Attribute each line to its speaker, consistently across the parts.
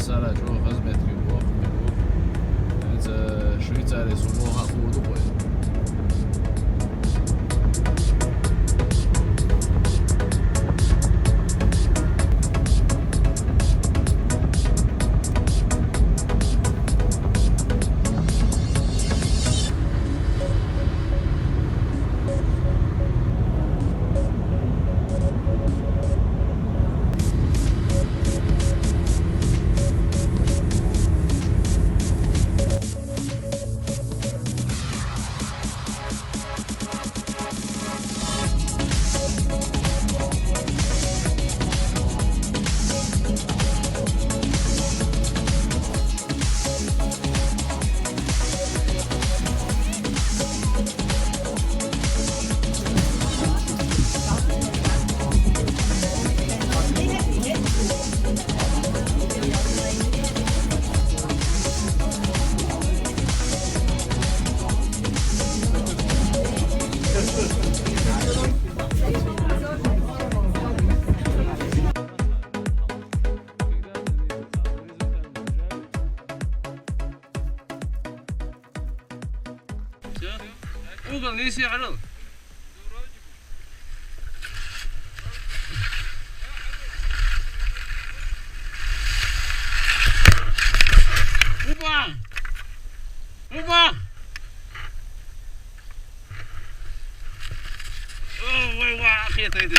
Speaker 1: سالة شو خزمت كيوبوف إذا شويتزاري سموها فودو بوي
Speaker 2: وقال لي سيعرض اوبا اوبا اوه واه اخي تيدي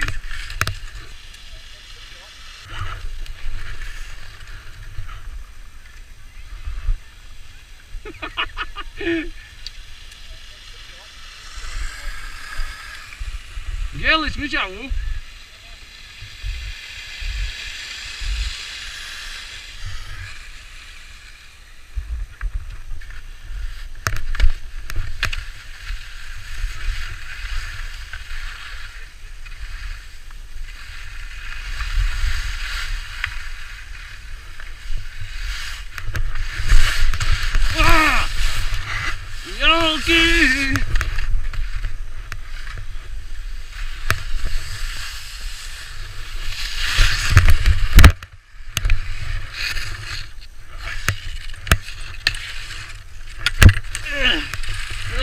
Speaker 2: جالس مجاو ياكي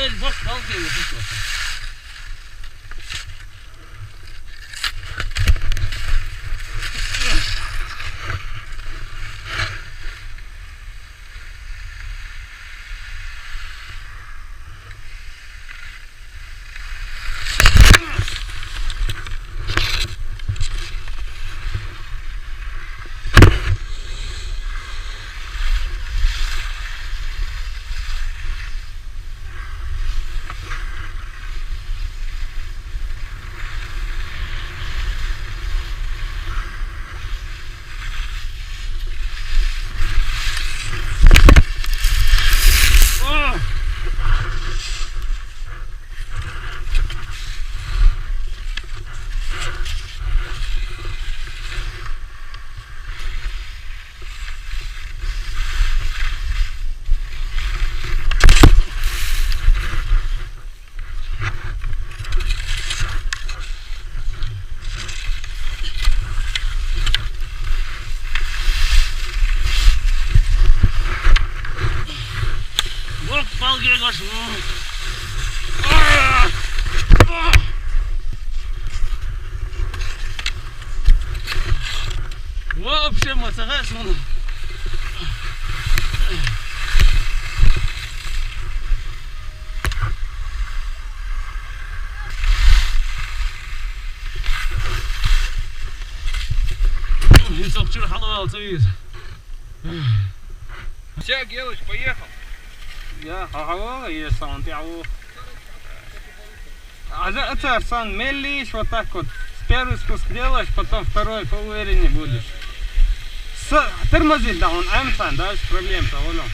Speaker 2: البص ضلتي وفكرة вообще мотогаз он
Speaker 3: Все, Гелыч, поехал.
Speaker 2: يا هوا يا Сантьяго. А это сан мелишь вот так вот. Первый спуск делаешь, потом второй поувереннее будешь. Тормозит, да, он амфан, да, без проблем-то, вон он.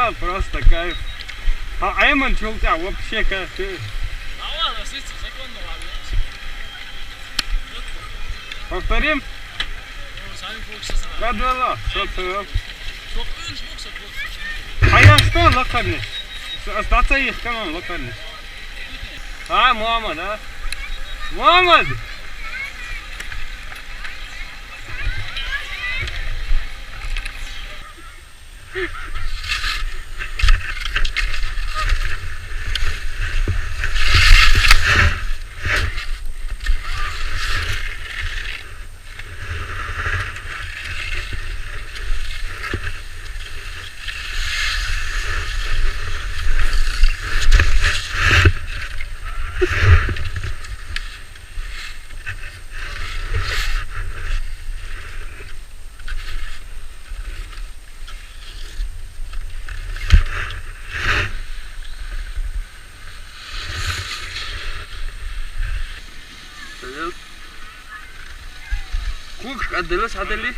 Speaker 2: Да, просто кайф. А Айман Чулта вообще кайф. Повторим? Kadrola, çok seviyorum.
Speaker 1: Çok ön çok
Speaker 2: Hayastan lakarni. Statsa yıkamam lakarni. Ha Muhammed ha. Muhammed.
Speaker 3: Кук, отделась, отдели.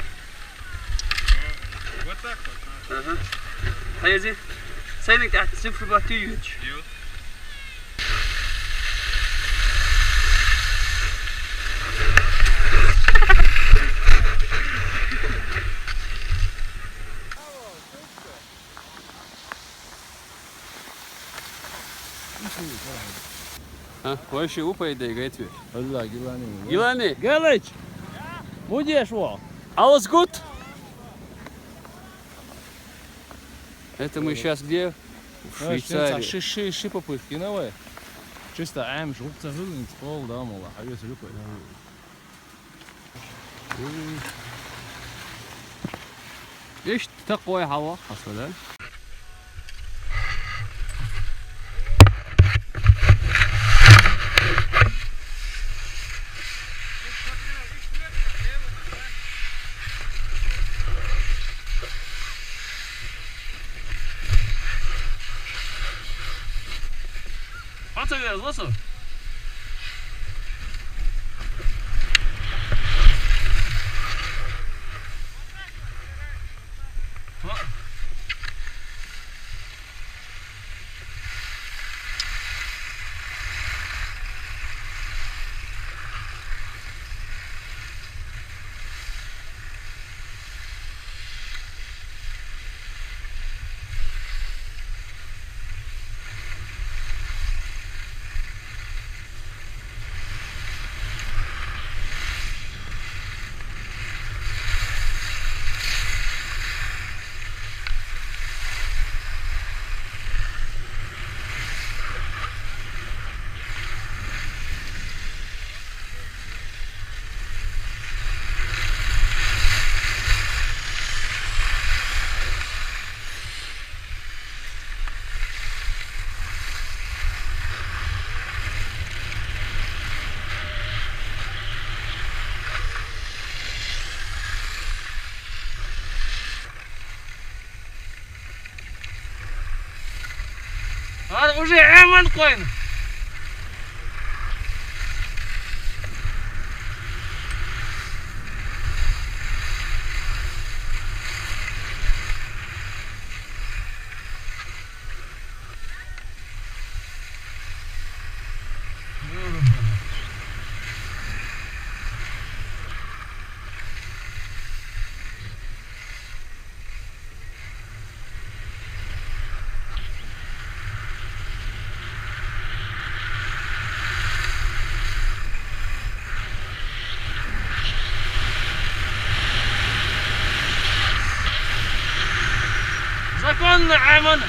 Speaker 2: Вот так вот.
Speaker 3: Ага. Haydi. Senin de 0,3.
Speaker 4: Ha, больше упай да играет.
Speaker 1: Allah güvenli.
Speaker 4: Gilani,
Speaker 1: Geliç. Будешь во?
Speaker 4: alles gut? Это мы сейчас где? В Швейцарии.
Speaker 1: Ши попытки, давай. Чисто ам жукца хылын спол да мола. Hayır söyle.
Speaker 4: ايش تقوى هوا حصل.
Speaker 1: Patrz jak złoso. Hadi уже hemen koyun. Законно, Айман.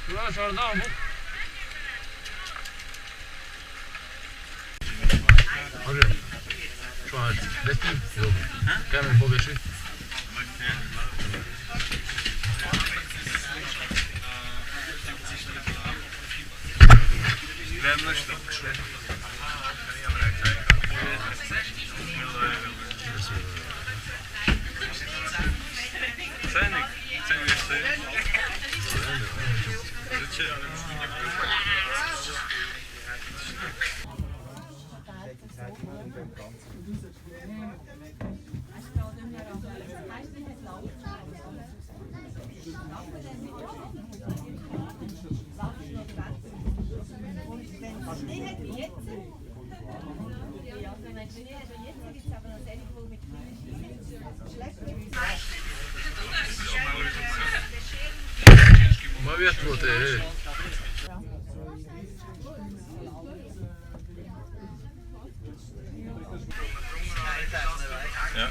Speaker 1: Şurada şuradan bu. Şu an resmi yok. Kamera poveši.
Speaker 3: Spremno što?
Speaker 1: ما بيحبط ايه Ja.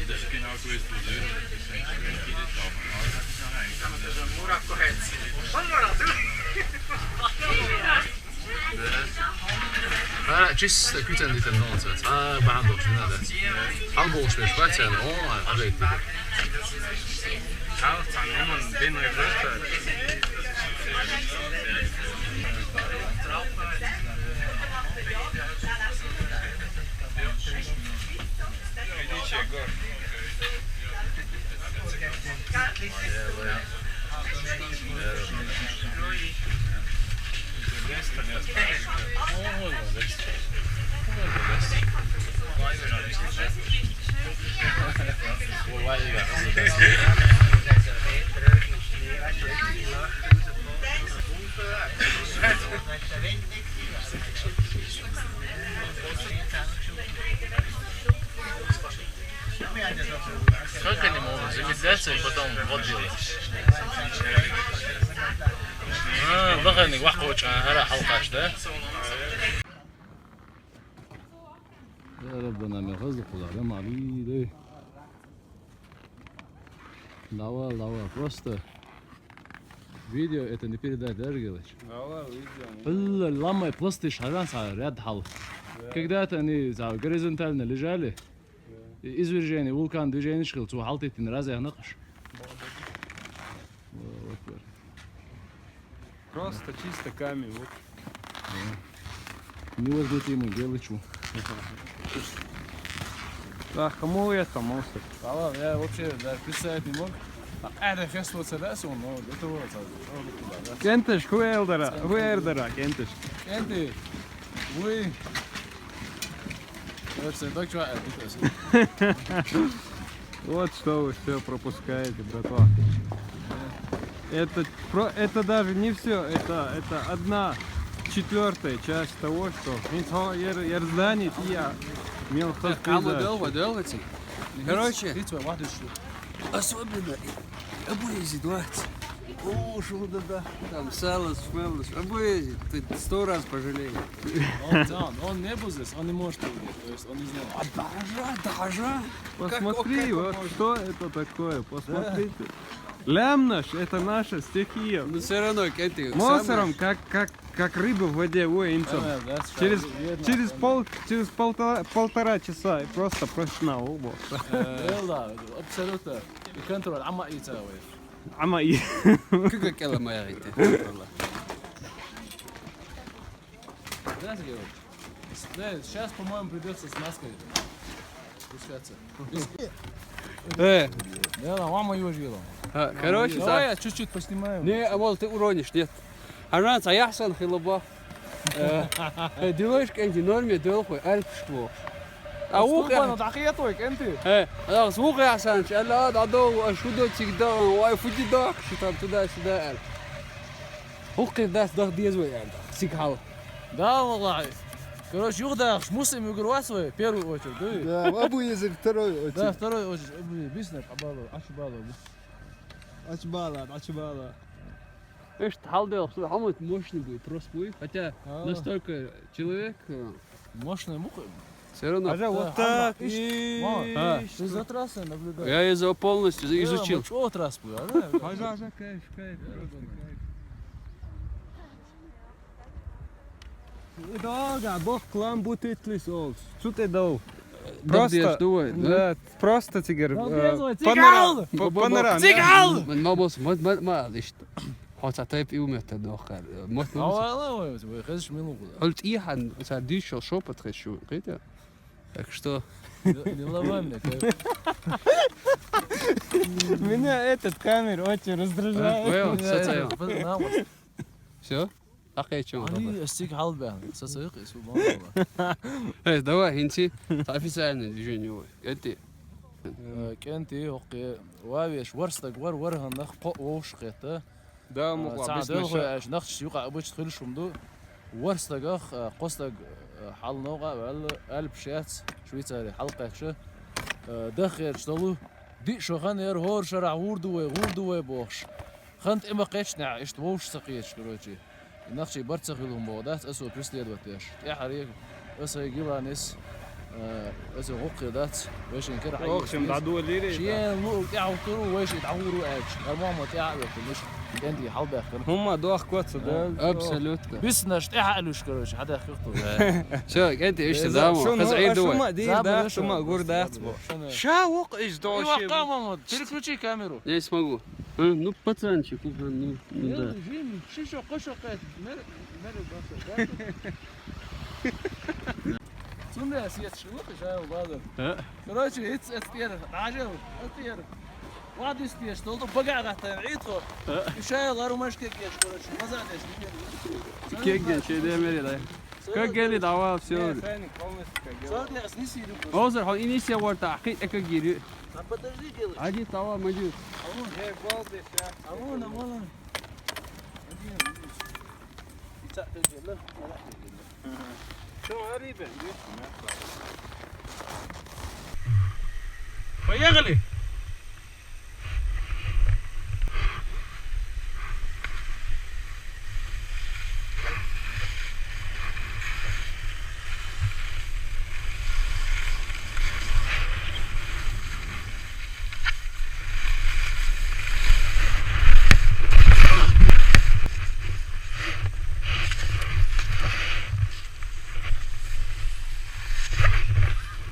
Speaker 1: Dat is genau so ist es. Čist küten lite nonsens. Behandlas med det. Alkoholsmil spetsen och arrekt.
Speaker 2: Ja, dann nehmen wir den Röster.
Speaker 1: Сколько не могут замедляться и потом вот делать. ضغني واحد وجه هلا حلقاش ده. يا ربنا من غزل قدرهم عليه. Лава, просто видео это не передать, да, Ргилыч? Лама и пласты шаран ряд хал. Когда-то они горизонтально лежали, извержение, вулкан, движение шкил, цу халтит in разных нахуш.
Speaker 2: Просто чисто камень. Вот.
Speaker 1: Невозмутимый Гелычу.
Speaker 2: Да, кому это мусор?
Speaker 1: Ладно, я вообще даже представить не мог. Это чувствуется, да, сон, но это вот.
Speaker 2: Кентиш, хуэрдера, кентиш.
Speaker 1: Кенты, вы...
Speaker 2: Вот что вы все пропускаете, братва. Это даже не все, это 1/4 часть того, что Ярзданит и я имел
Speaker 4: делать. Короче, особенно обои ситуации. О, что да. Там сало, смелось. Обои, ты 100 раз пожалеешь.
Speaker 1: Он не был здесь, он не может увидеть, то есть он не знал.
Speaker 4: Даже.
Speaker 2: Посмотри, вот что это такое, посмотрите. Лямнаш, это наша стихия.
Speaker 4: Но все равно, Кенти.
Speaker 2: Мусором, как рыба в воде, воинцем. Через полтора часа и просто прошла область.
Speaker 1: Да, абсолютно. И контроль, ама и целый.
Speaker 2: Ама и.
Speaker 4: Как это моя рыба?
Speaker 1: Знаете, Георгий, сейчас, по-моему, придется с маской спускаться. Да, мама его жила.
Speaker 4: Короче,
Speaker 1: давай я чуть-чуть поснимаю.
Speaker 4: Не, а вот ты уронишь, нет. Арнанца яхсан хилоба. Делаешь Кенти норме, делай альпшкло. А
Speaker 1: уха, тахиятойк, энты.
Speaker 4: Да, звук яхсан, ала дадо, шудо всегда, ой, фудидак, что там туда-сюда. Ухи даст дах дезвой, сигал.
Speaker 1: Да, валлахи. Короче, югда, мусим югурвать свой, первую очередь, да?
Speaker 2: Да, абу язык второй очередь.
Speaker 1: Да, второй очередь, биснек,
Speaker 2: Ачбала.
Speaker 4: Видишь, халдел, что хамут мощный будет, просто будет. Хотя настолько человек...
Speaker 1: Мощная муха.
Speaker 4: Все равно.
Speaker 2: Ага, вот так и...
Speaker 1: Ты за трассой наблюдаешь.
Speaker 4: Я его полностью изучил.
Speaker 1: Чего трасс был, да?
Speaker 2: Ага, кайф. Да, бог клам будет лисов. Что ты дал? Просто тигр.
Speaker 1: Цигал!
Speaker 2: Панорам.
Speaker 1: Цигал!
Speaker 4: Мамос, мадишь. حاطط طيب إيه ومت داخل مت
Speaker 1: والله خش منو
Speaker 4: قلت إيه حد صار شو بتخشوا قيته что
Speaker 2: Меня этот камер очень раздражает.
Speaker 4: Все? أخي شو
Speaker 1: أنا أستيك حال بان سأسيق سبحان الله
Speaker 4: إيه دواء هنتي تعرفي سألنا الجونيور أنت
Speaker 1: كنتي أوكي وابيش ورستك ورها نخ وش قيته
Speaker 2: Да, могла
Speaker 1: ساعد
Speaker 2: быть
Speaker 1: الخو
Speaker 2: наша.
Speaker 1: اش نخش يوقع ابوش تخيل شمدو ورستك اخ قصتك حل نوقع قلب شات شويتاري حلقة شو دخل شتلو دي شو خان ير هور شرع غوردو بوش خنت اما قيشنع اشت ووش سقيش كروتشي نخشي برتسخلهم بودات اسو بريستيد وتيش يا حريق اسو يجيبها ناس اسو غوقي دات ويش ينكر حي
Speaker 2: أقسم بعدو الليري.
Speaker 1: شيء لو يعو كرو ويش يدعوروا اج المهم تاع مش كندي حلبة اخر
Speaker 2: هم دوخ كوتس ده.
Speaker 4: أبسولوت
Speaker 1: بس نشت احقلوش كروش حدا يخطو
Speaker 4: شو أنت إيش تزامو خزعين
Speaker 2: شو
Speaker 4: دواء
Speaker 2: ما دير ده شو ما قول ده. شو وق إيش ده
Speaker 1: ايوا
Speaker 2: شيء.
Speaker 1: قام تلكلوشي كاميرو
Speaker 4: не смогу ну пацанчик ну да
Speaker 1: جيمي شيشو قشقت مر سنة سيت شلوق جاي وبادر كروشي هيتس استير عجب استير واحد يستير طلعوا بقع تحت عيدكم شاي غير مشكك يا كروشي ما زعلش
Speaker 4: كيجن شيء ده مري ده كجلي دعوة بسيور
Speaker 1: صار لي اسنيسي
Speaker 4: أوزر هون إنيسيا ورد أحكي أكجيري
Speaker 1: بدرجي قلت
Speaker 4: عادي طوا موجود
Speaker 1: أمون
Speaker 2: شو غريبة.
Speaker 1: فيغلي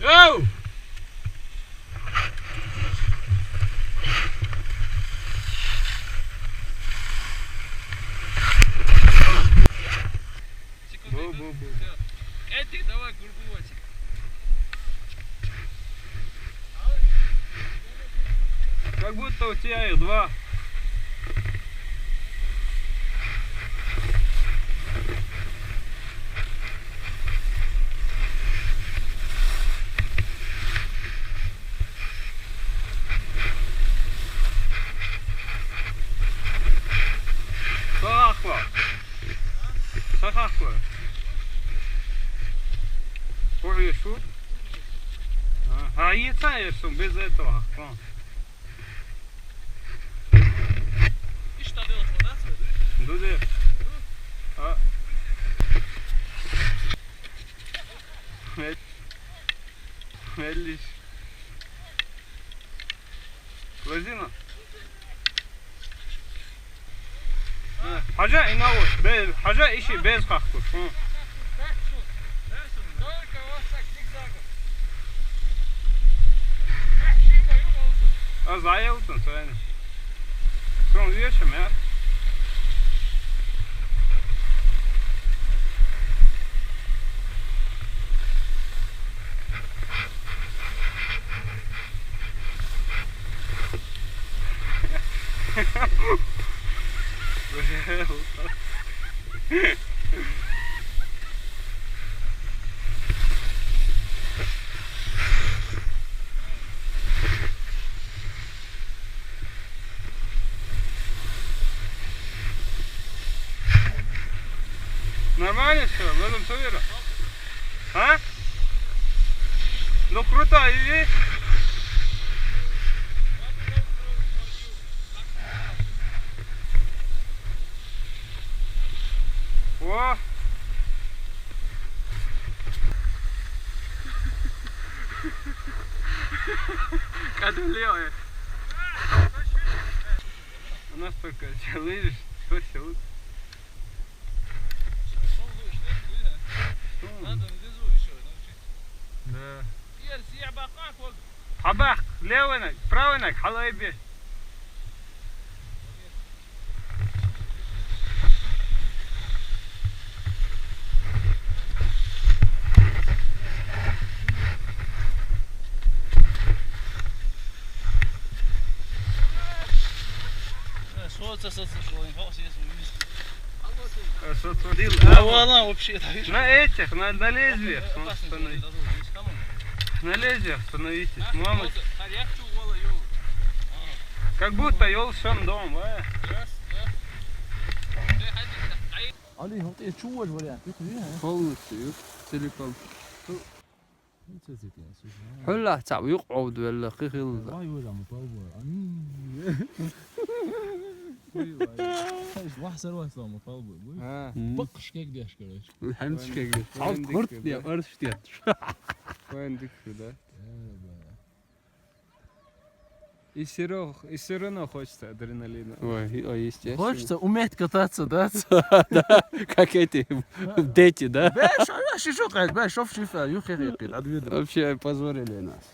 Speaker 1: Go! Этих давай гургуватик.
Speaker 2: Как будто у тебя их два. Сахахва. Ой, шут. А яйца есть без этого.
Speaker 1: И что делать, да, смотри?
Speaker 2: Дуде. Эллиш. Лазина. حاجة إناوش بيز حاجة إشي بيز خاختوش. زعيا وتن ثاني. شلون ليش ما؟ Нормально все, в этом все верно. А? Ну круто, иди. О! Как левая. У нас только лыжи, что все.
Speaker 1: Надо внизу еще научиться.
Speaker 2: Да.
Speaker 1: Я бакак вот.
Speaker 2: Хабах, левый ног, правый ног, халайбе. Освободил.
Speaker 3: Она вообще так.
Speaker 2: На этих, на лезвиях. На лезвиях становитесь. Мама. Как будто ел сам дом, а?
Speaker 1: Ali har inte tjoar vad det är. Vet du det?
Speaker 4: خلص يو سيليكون
Speaker 1: Inte så det är så.
Speaker 4: حلا تعب يقعد ولا خيل
Speaker 1: Vad gör de på vår? واحد سر واحد صام på vår.
Speaker 2: ها
Speaker 1: Bakış kek diye şöyle.
Speaker 4: الحمد لله عاود قرت يا قرت يا
Speaker 2: وين ديك да? И все равно хочется адреналина.
Speaker 4: ой естественно
Speaker 1: Хочется уметь кататься, да?
Speaker 4: как эти дети да
Speaker 1: باش شو قاعد باش شوف شوف يخي يقيل عاد ويد.
Speaker 4: вообще позорили нас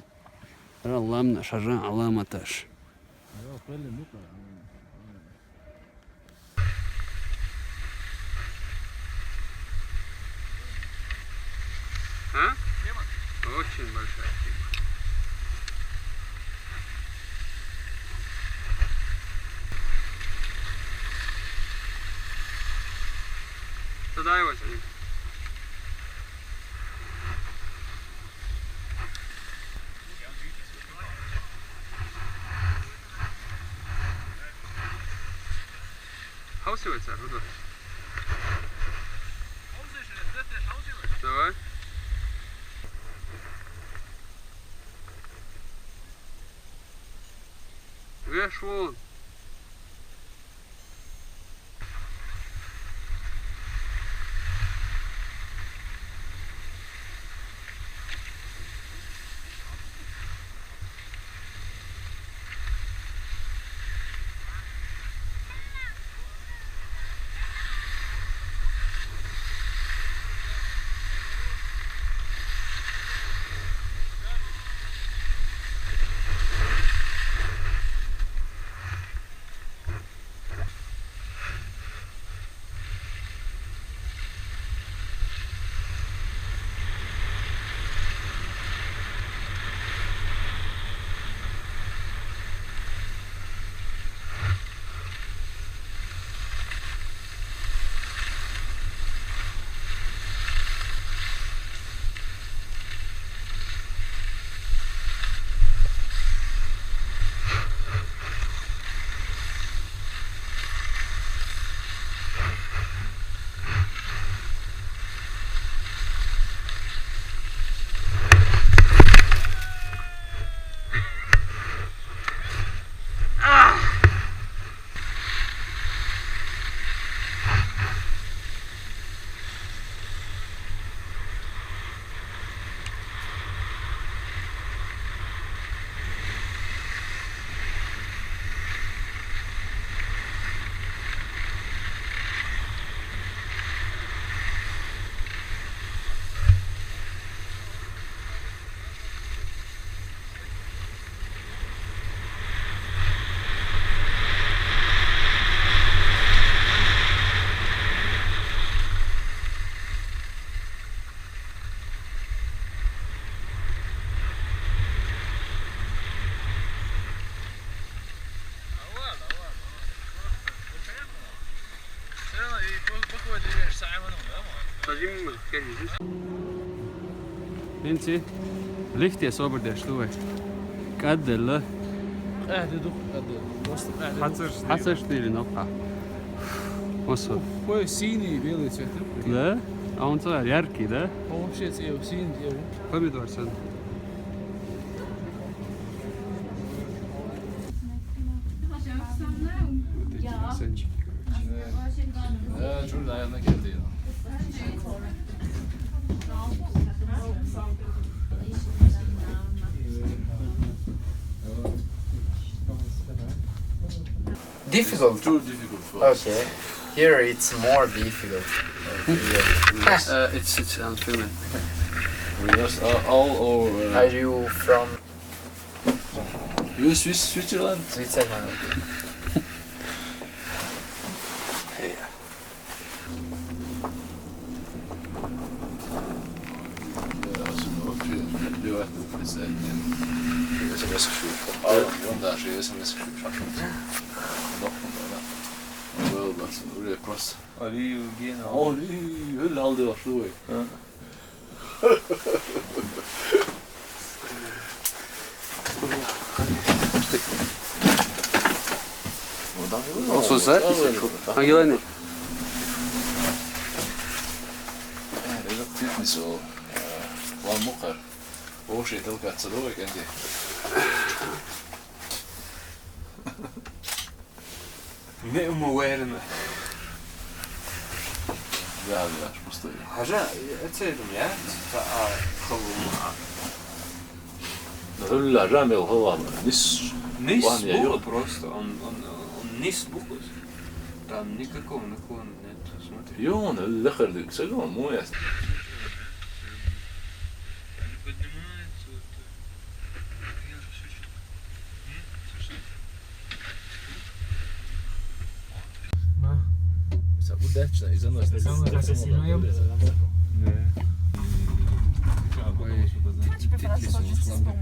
Speaker 4: اللهم شجع علامة تاش
Speaker 2: А? Очень большая тема. Туда его тяни. Hausgewürze, oder? Давай. Веш вон.
Speaker 4: انت ليخت يا صابر ده شلوه قد
Speaker 1: قاعد يدق قاعد وسط قاعد
Speaker 4: حصل شتيري نقطة وصل
Speaker 1: Koji sini bili cvjeti.
Speaker 4: da a on to je jarki da
Speaker 1: Ovo še je sin je.
Speaker 4: pomidor sad
Speaker 1: Ja, şurada ayağına geldi ya.
Speaker 5: Difficult.
Speaker 1: Too difficult for us.
Speaker 5: Okay. Here it's more difficult.
Speaker 4: it's on film
Speaker 1: We just all over.
Speaker 5: Are you from
Speaker 1: You Switzerland?
Speaker 5: Switzerland?
Speaker 1: Du vet, det är som är så sjukt. Ja, de där ser ju som är så sjukt. Öyle cross.
Speaker 2: Ali Gena.
Speaker 1: Öyle aldı var şu.
Speaker 4: Olsun sen. Hangi lan ne?
Speaker 1: إذا تلمسه والمقر هو شيء تلقى تصدقك أنت
Speaker 2: Ne umuverna.
Speaker 1: لا لا مش مستوي
Speaker 2: حاجة اتسيرم يا خلو
Speaker 1: لا رامي وهو نس
Speaker 2: Nis
Speaker 1: Ладно, я
Speaker 2: было
Speaker 1: ё-
Speaker 2: просто, он низ буквы. Там никакого наклона нет, смотри.
Speaker 1: يون الآخر ديك سلون مو يا удачно из-за нас.
Speaker 6: Tu peux faire la sauce juste pour moi.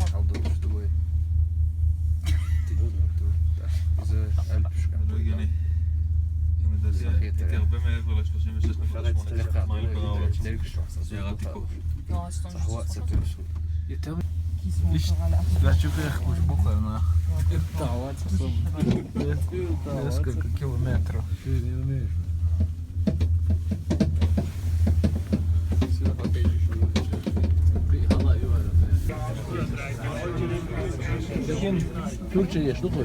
Speaker 7: הרבה מעבר ל-36 זה ירדתי פה.
Speaker 6: Non, c'est qui sont encore à la
Speaker 2: Несколько километров.
Speaker 1: Türkçe şunu koy.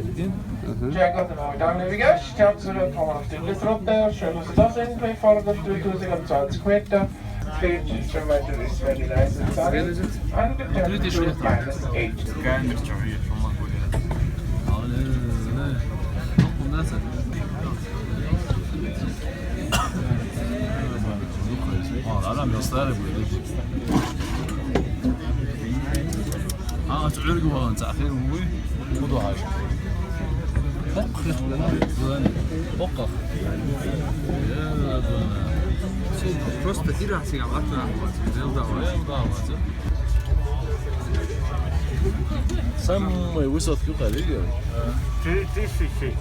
Speaker 8: Jacob Morgan Navigas, Stadtzuller Thomas Stillesrotter, schön, dass Sie da sind, bei Folge 3020 Meter. Speed instrumental is very nice and solid. And the temperature -8.
Speaker 1: العالم يستغرب تعرقوا انت اخير هو خذوا حاجه بقى
Speaker 4: Просто и раз я обратно
Speaker 1: самый высокий коллега 90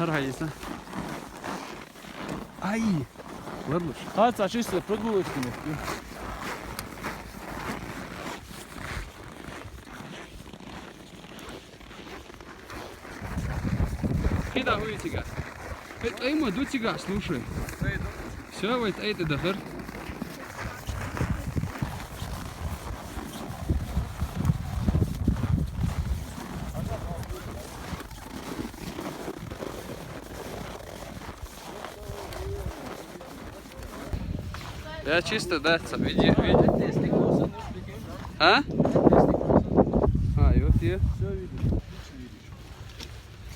Speaker 4: Harajsa. Aj! Vrloš.
Speaker 1: Haca čisto proguliti mi.
Speaker 4: Кида уйти-га. Эй, мы дути-га, слушай. Все, вот это дахар. Я чисто, да, види. А? А, и вот я. Все видишь.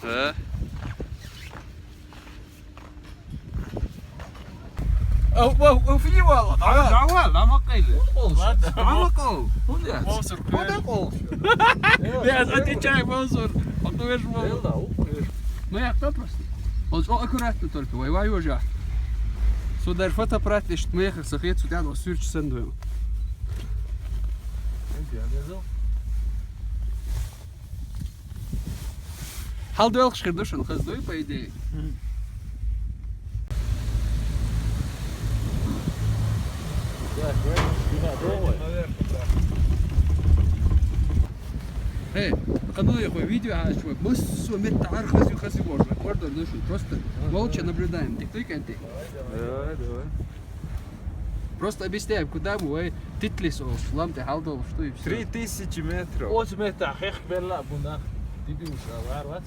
Speaker 4: Да. أو في والله تعال ما قيل ما قول بوصر لا أنت شايف بوصر أقويش ما يحتاج بس أكورات تطلع واي وجع سو در فتا براتش تميخ سخيت سو تعال وسيرش سندوم هل دوال خشردوشن خزدوي по идее Эй, канал я видео, а что? Босс сумеет товар хази можно. Гордо души, просто молча наблюдаем. Ты кликай ты.
Speaker 2: Давай.
Speaker 4: Просто объясняем, куда мы титлис о сламте халдол, что и все.
Speaker 2: 3000 метров.
Speaker 1: 8 meter خيخ بلا بنا تبي مش عارف ولا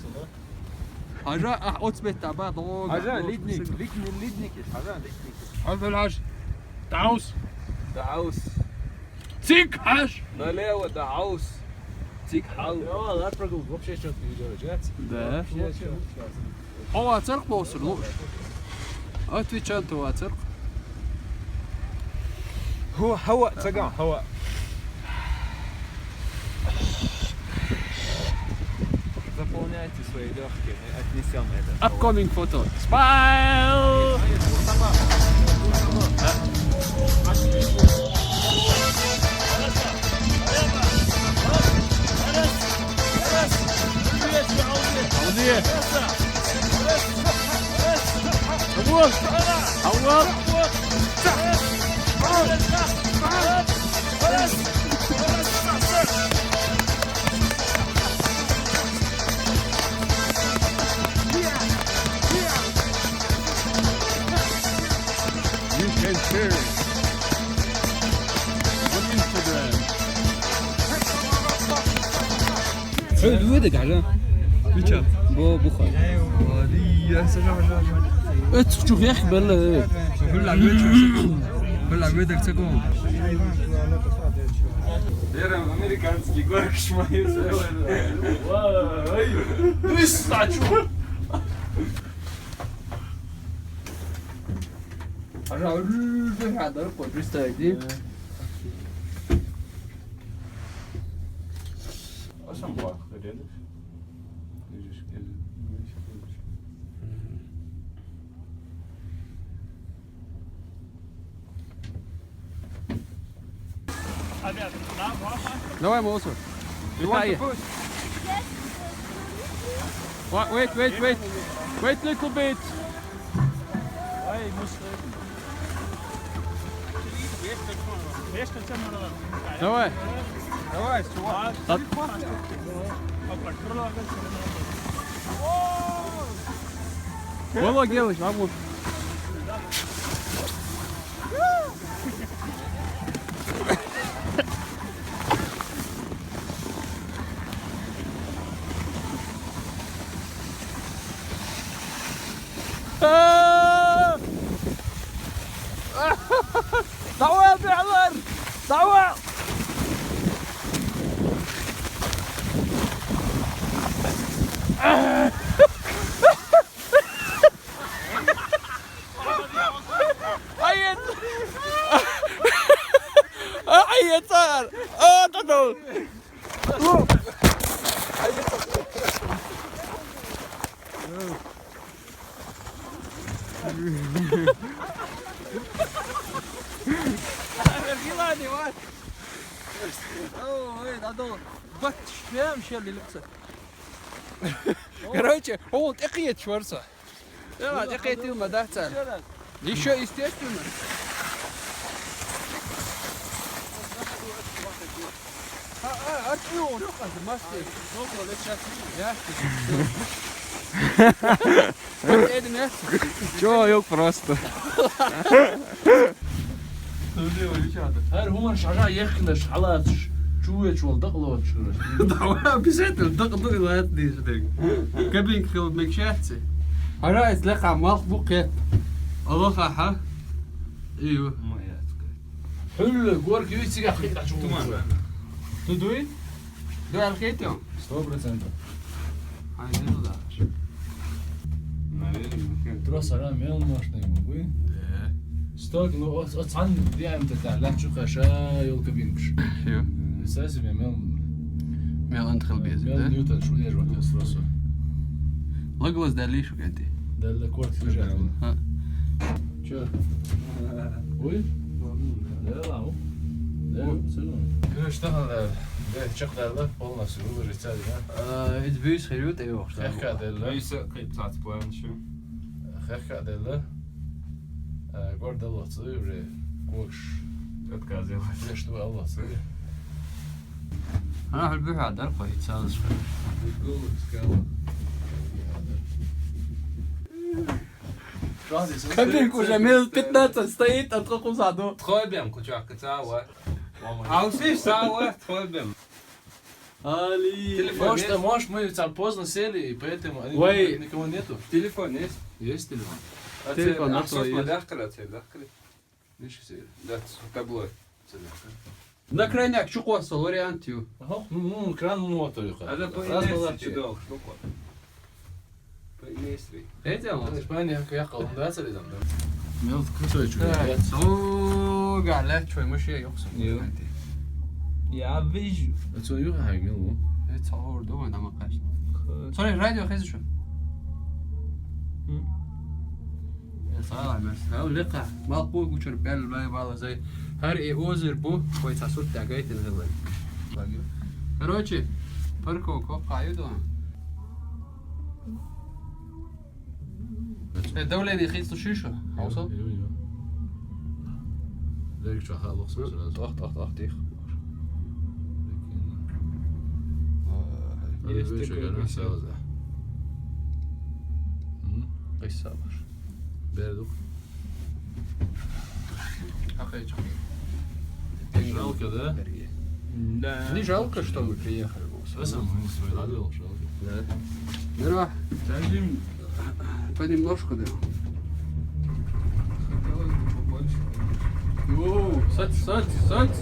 Speaker 4: حاجة أوتسبت تبع ضوء.
Speaker 2: حاجة ليدنيك حاجة ليدنيك.
Speaker 4: عارف الحاج. تعوس.
Speaker 2: دعوس.
Speaker 4: سيك حاج.
Speaker 2: налево دعوس. تيك حاول.
Speaker 1: لا لا تقول вообще что ты делаешь
Speaker 2: Да.
Speaker 4: هو цирк بوصل لوش. Отвечай, то цирк.
Speaker 2: هو تقع هو. Заполняйте свои легкие, мы отнесем это.
Speaker 4: Upcoming photo. Smile! You can share it on Instagram.
Speaker 1: تشوف يا اخي بلا
Speaker 2: Верим в американский город шмаю.
Speaker 4: هذا представьте. Давай, Молосов. Витай. Wait little bit. Давай.
Speaker 2: Давай, чувак.
Speaker 4: Володь, делай, могу. دعوة بيعمر دعوة عيط عيط صار تدو غيلاني وات اوه هي هذول بط فاهم شو اللي لبسه короче он тыкает шварца да тыкает ему да царь еще естественно артио ну как масти ну вот сейчас я
Speaker 2: Чё, ёк просто.
Speaker 1: هل هو شجاع يخلش على شوية والدقلة شو
Speaker 4: давай обязательно дق لا تدي شدك كابين خلود مكشاتي انا اتلقى مخبوق الله صح ايوه
Speaker 1: حلو جورك يوسي خيط شو
Speaker 4: تدوي دو الخيط يوم
Speaker 1: 100%
Speaker 4: هاي نو да
Speaker 1: تروح رام يوم ماش نيمو ستوك نو أتصعد ديام تتاع لا تشوف خشا يول كبينش
Speaker 4: ايوه
Speaker 1: أساسي ميل
Speaker 4: ندخل بيزي
Speaker 1: ميل نيوتن شو يجوا يسرسوا
Speaker 4: لقوز ده ليش وقعدي
Speaker 1: ده الكورت في جات
Speaker 4: ها
Speaker 1: شو وي لا لا هو لا سلام اشتغل ده شغل ده полностью выложить цели да
Speaker 4: ادبيس خيوت ايوه
Speaker 1: خيخ ده
Speaker 2: Lisa, klippsatt på en tjo.
Speaker 1: خيخ ده гордо الله تصير كوش
Speaker 2: Отказывай.
Speaker 1: ليش تو الله تصير
Speaker 4: انا احب هذا القوي تسالس
Speaker 1: بتقول سكالا
Speaker 4: Кабинка уже минут 15 стоит, а троху заду.
Speaker 2: Тхойбем, кучак, цауа. Аусиш, цауа, тхойбем.
Speaker 4: Али.
Speaker 1: Может, мы там поздно сели, и поэтому
Speaker 4: Ой.
Speaker 1: никого нету.
Speaker 2: Телефон есть?
Speaker 1: Есть телефон?
Speaker 4: Телефон на
Speaker 2: Ахсос
Speaker 4: твой есть.
Speaker 2: мадахкара, цедахкара.
Speaker 1: Видишь, сели.
Speaker 2: Да, таблой.
Speaker 4: На крайняк чукоса вариантию.
Speaker 1: Ага, кран мотор.
Speaker 2: А да по
Speaker 1: Раз была
Speaker 2: инесте чудо, штука. По инесте.
Speaker 4: Эдем?
Speaker 1: Испания, как я сказал, да, цели там, да? Минут крутой чувак.
Speaker 4: О, галя, чой мыши ёкс.
Speaker 2: Я вижу.
Speaker 1: Это юга хагмил, во.
Speaker 4: Это цаур дома на макаш. Sorry, радио хез şu. Ya sağ ol mes. Ha leka. Mal bu uçur bel bay bala zay. Her озер bu koy tasur tagayt الهواء. Короче, парковка قاعدة. الدولة دي خيط شيشة. حوصل.
Speaker 1: Direkt şu halı olsun.
Speaker 4: Ach dich. قصة باش.
Speaker 1: Бердук.
Speaker 4: Охеч.
Speaker 1: Жалко, да?
Speaker 2: Да.
Speaker 4: Не жалко, что мы приехали.
Speaker 1: Сам мы свой радио, жалко.
Speaker 4: Да. Здорово. Понемножку, да. О, садь.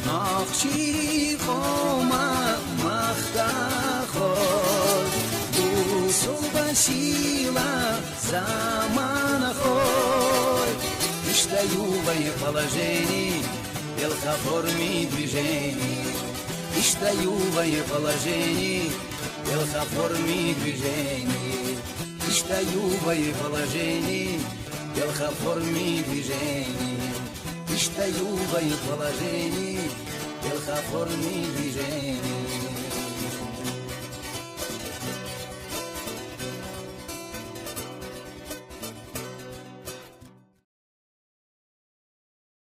Speaker 9: ناخچی قومم مختخور بوسو بشیلا زمان خور Иштаю положений, белка в форме движений. Иштаю положений, белка в форме движений. Иштаю положений, белка в форме движений. Иштаю положений, белка в форме движений.